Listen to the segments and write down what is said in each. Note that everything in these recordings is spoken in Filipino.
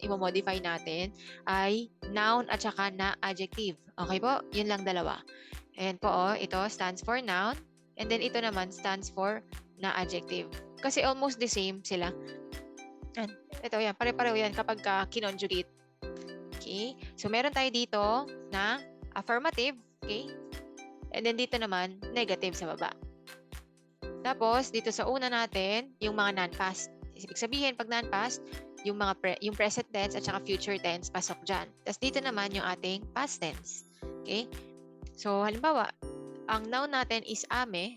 i-modify natin ay noun at saka na adjective. Okay po? Yun lang dalawa. Ayan po, ito stands for noun. And then ito naman stands for na adjective. Kasi almost the same sila. Yan. Ito yan, pare-pareho yan kapag kinonjugate. Okay? So meron tayo dito na affirmative. Okay? And then dito naman, negative sa baba. Tapos, dito sa una natin, yung mga non-past. Ibig sabihin, pag non-past, yung present tense at saka future tense, pasok dyan. Tapos dito naman yung ating past tense. Okay? So, halimbawa, ang noun natin is ame.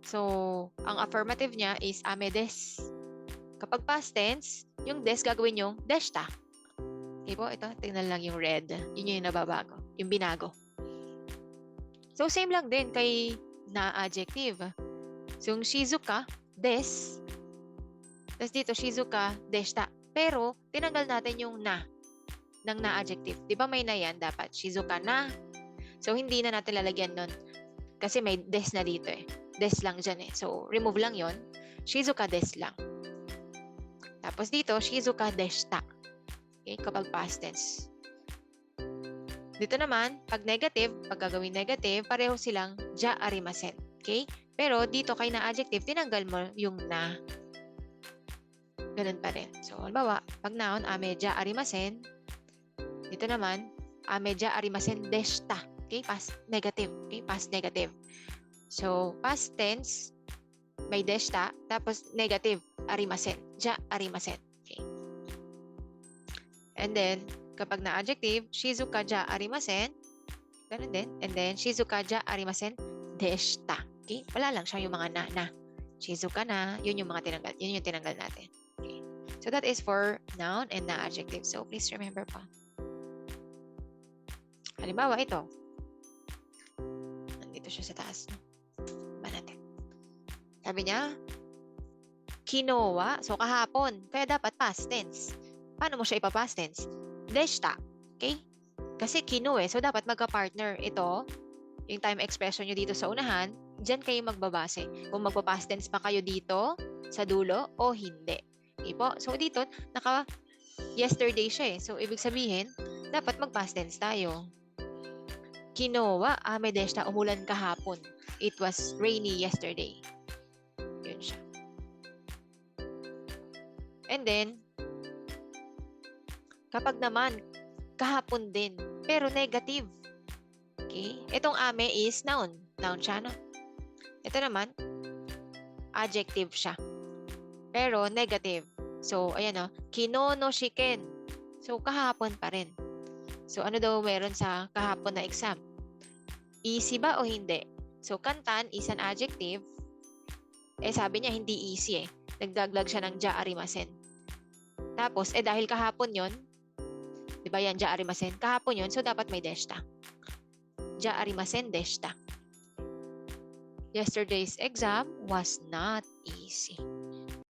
So, ang affirmative niya is ame des. Kapag past tense, yung des gagawin yung deshta. Okay po? Ito, tingnan lang yung red. Yun yung nababago. Yung binago. So, same lang din kay na adjective. So, yung Shizuka, des. Tapos dito, Shizuka, deshta. Pero, tinanggal natin yung na ng na adjective. Di ba may na yan dapat? Shizuka na. So, hindi na natin lalagyan nun. Kasi may des na dito eh. Des lang dyan eh. So, remove lang yon. Shizuka des lang. Tapos dito, Shizuka deshta. Okay, kapag past tense. Dito naman, pag negative, pag gagawin negative, pareho silang ja arimasen. Okay? Pero dito kay na adjective, tinanggal mo yung na. Ganun pa rin. So, halimbawa, pag noun, ame ja arimasen. Dito naman, ame ja arimasen deshta. Okay? Past negative. Okay? Past negative. So, past tense, may deshta. Tapos, negative, arimasen. Ja arimasen. Okay? And then, kapag na adjective, Shizuka ja arimasen. Ganun din. And then, Shizuka ja arimasen deshta. Okay? Wala lang siya yung mga na. Shizuka na. Yun yung mga tinanggal. Yun yung tinanggal natin. Okay. So, that is for noun and na adjective. So, please remember pa. Halimbawa, ito. Nandito siya sa taas. Ba natin? Sabi niya, kinowa. So, kahapon. Kaya dapat past tense. Paano mo siya ipapast tense? Deshta. Okay? Kasi kino eh. So, dapat magka-partner. Ito, yung time expression nyo dito sa unahan, dyan kayo magbabase. Kung magpa-past tense pa kayo dito, sa dulo, o hindi. Okay po? So, dito, yesterday siya eh. So, ibig sabihin, dapat mag-past tense tayo. Kinowa, ame deshta, umulan kahapon. It was rainy yesterday. Yun siya. And then, kapag naman, kahapon din, pero negative. Okay? Itong ame is noun. Noun siya, no? Ito naman, adjective siya. Pero negative. So, ayan o, kino no shiken. So, kahapon pa rin. So, ano daw meron sa kahapon na exam? Easy ba o hindi? So, kantan is an adjective. Eh, sabi niya, hindi easy eh. Nagdaglag siya ng ja arimasen. Tapos, dahil kahapon yon, di ba yan, ja arimasen? Kahapon yon, so dapat may deshta. Ja arimasen deshta. Yesterday's exam was not easy.